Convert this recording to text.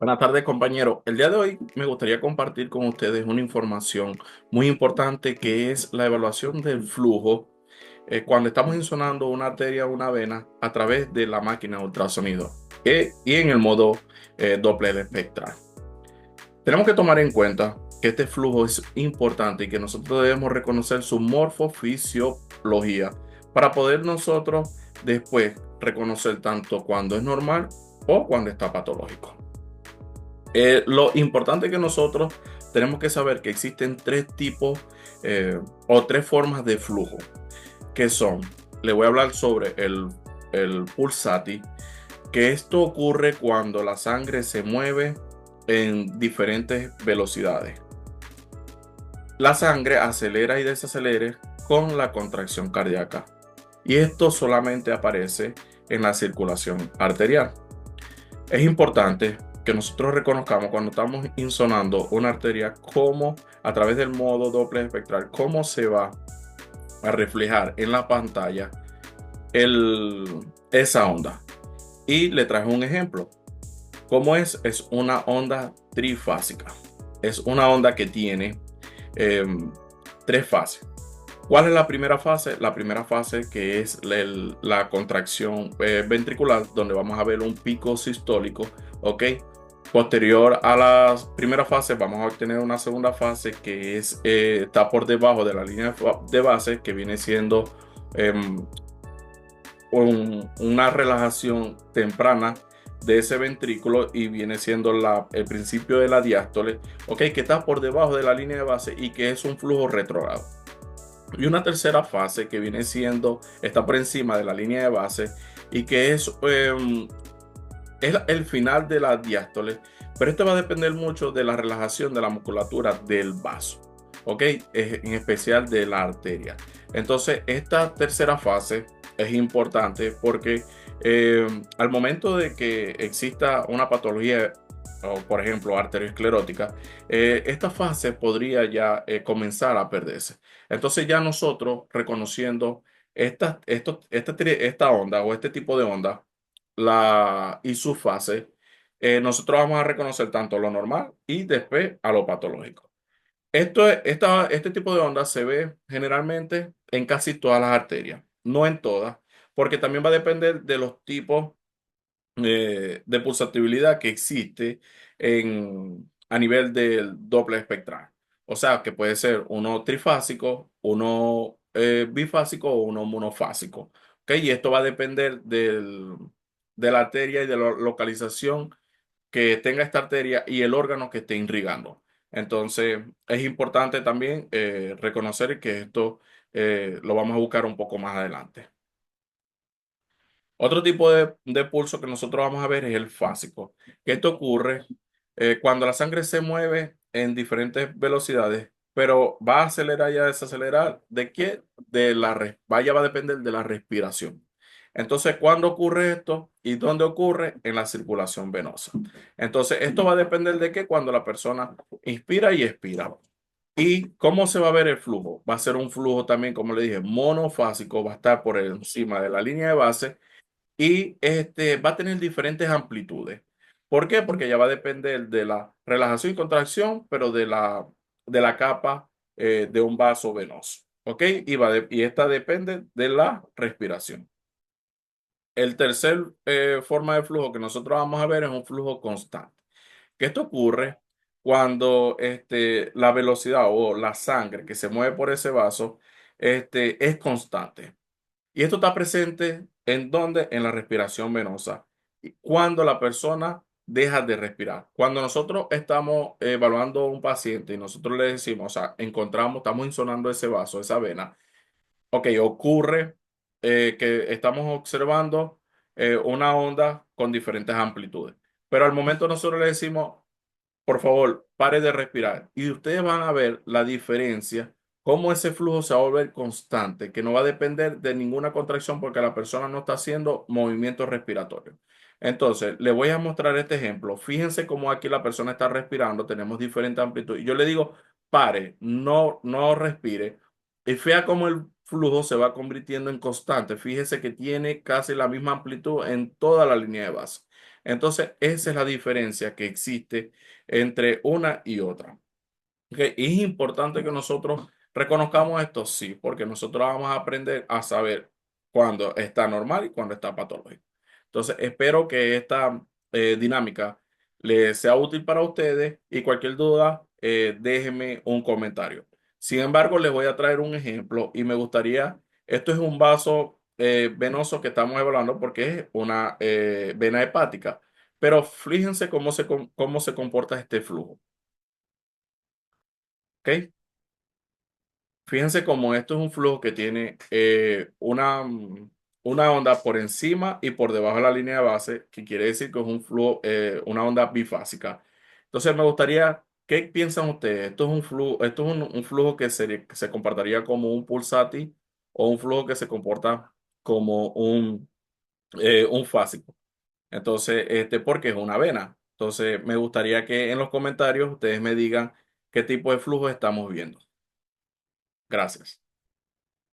Buenas tardes, compañero. El día de hoy me gustaría compartir con ustedes una información muy importante que es la evaluación del flujo cuando estamos insonando una arteria o una vena a través de la máquina de ultrasonido y en el modo Doppler espectral. Tenemos que tomar en cuenta que este flujo es importante y que nosotros debemos reconocer su morfofisiología para poder nosotros después reconocer tanto cuando es normal o cuando está patológico. Lo importante es que nosotros tenemos que saber que existen tres tipos o tres formas de flujo, que son, le voy a hablar sobre el pulsati, que esto ocurre cuando la sangre se mueve en diferentes velocidades. La sangre acelera y desacelera con la contracción cardíaca, y esto solamente aparece en la circulación arterial. Es importante que nosotros reconozcamos cuando estamos insonando una arteria cómo a través del modo Doppler espectral, cómo se va a reflejar en la pantalla esa onda. Y le traje un ejemplo. ¿Cómo es? Es una onda trifásica. Es una onda que tiene eh, tres fases. ¿Cuál es la primera fase? La primera fase que es la contracción ventricular, donde vamos a ver un pico sistólico, ¿ok? Posterior a la primera fase, vamos a obtener una segunda fase que está por debajo de la línea de base, que viene siendo em, una relajación temprana de ese ventrículo y viene siendo el principio de la diástole, ¿ok? Que está por debajo de la línea de base y que es un flujo retrógrado. Y una tercera fase que viene siendo, está por encima de la línea de base y que es el final de la diástole, pero esto va a depender mucho de la relajación de la musculatura del vaso, ¿ok? En especial de la arteria. Entonces, esta tercera fase es importante porque al momento de que exista una patología, o por ejemplo arteriosclerótica, esta fase podría ya comenzar a perderse. Entonces ya nosotros reconociendo esta onda o este tipo de onda y su fase, nosotros vamos a reconocer tanto lo normal y después a lo patológico. Este tipo de onda se ve generalmente en casi todas las arterias, no en todas, porque también va a depender de los tipos de pulsatividad que existe a nivel del doble espectral. O sea, que puede ser uno trifásico, uno bifásico o uno monofásico. ¿Ok? Y esto va a depender de la arteria y de la localización que tenga esta arteria y el órgano que esté irrigando. Entonces, es importante también reconocer que esto lo vamos a buscar un poco más adelante. Otro tipo de pulso que nosotros vamos a ver es el fásico, que esto ocurre cuando la sangre se mueve en diferentes velocidades, pero va a acelerar y a desacelerar. ¿De qué? Vaya, va a depender de la respiración. Entonces, ¿cuándo ocurre esto y dónde ocurre? En la circulación venosa. Entonces, esto va a depender de qué, cuando la persona inspira y expira. ¿Y cómo se va a ver el flujo? Va a ser un flujo también, como le dije, monofásico, va a estar por encima de la línea de base y va a tener diferentes amplitudes. ¿Por qué? Porque ya va a depender de la relajación y contracción, pero de la capa de un vaso venoso. ¿Ok? Y esta depende de la respiración. El tercer forma de flujo que nosotros vamos a ver es un flujo constante. Que esto ocurre cuando la velocidad o la sangre que se mueve por ese vaso es constante. Y esto está presente ¿en dónde? En la respiración venosa. Y cuando la persona deja de respirar. Cuando nosotros estamos evaluando a un paciente y nosotros le decimos, o sea, estamos insonando ese vaso, esa vena, ok, ocurre que estamos observando una onda con diferentes amplitudes. Pero al momento nosotros le decimos, por favor, pare de respirar. Y ustedes van a ver la diferencia, cómo ese flujo se va a volver constante, que no va a depender de ninguna contracción porque la persona no está haciendo movimientos respiratorios. Entonces, le voy a mostrar este ejemplo. Fíjense cómo aquí la persona está respirando, tenemos diferente amplitud. Y yo le digo, pare, no respire. Y fea cómo el flujo se va convirtiendo en constante. Fíjese que tiene casi la misma amplitud en toda la línea de base. Entonces, esa es la diferencia que existe entre una y otra. ¿Ok? ¿Y es importante que nosotros reconozcamos esto? Sí, porque nosotros vamos a aprender a saber cuándo está normal y cuándo está patológico. Entonces, espero que esta dinámica les sea útil para ustedes y cualquier duda, déjenme un comentario. Sin embargo, les voy a traer un ejemplo y me gustaría, esto es un vaso venoso que estamos evaluando porque es una vena hepática, pero fíjense cómo se comporta este flujo. ¿Ok? Fíjense cómo esto es un flujo que tiene una onda por encima y por debajo de la línea de base, que quiere decir que es un flujo, una onda bifásica. Entonces me gustaría, ¿qué piensan ustedes? ¿Esto es un flujo, esto es un flujo que se comportaría como un pulsátil o un flujo que se comporta como un fásico? Entonces, porque es una vena. Entonces, me gustaría que en los comentarios ustedes me digan qué tipo de flujo estamos viendo. Gracias.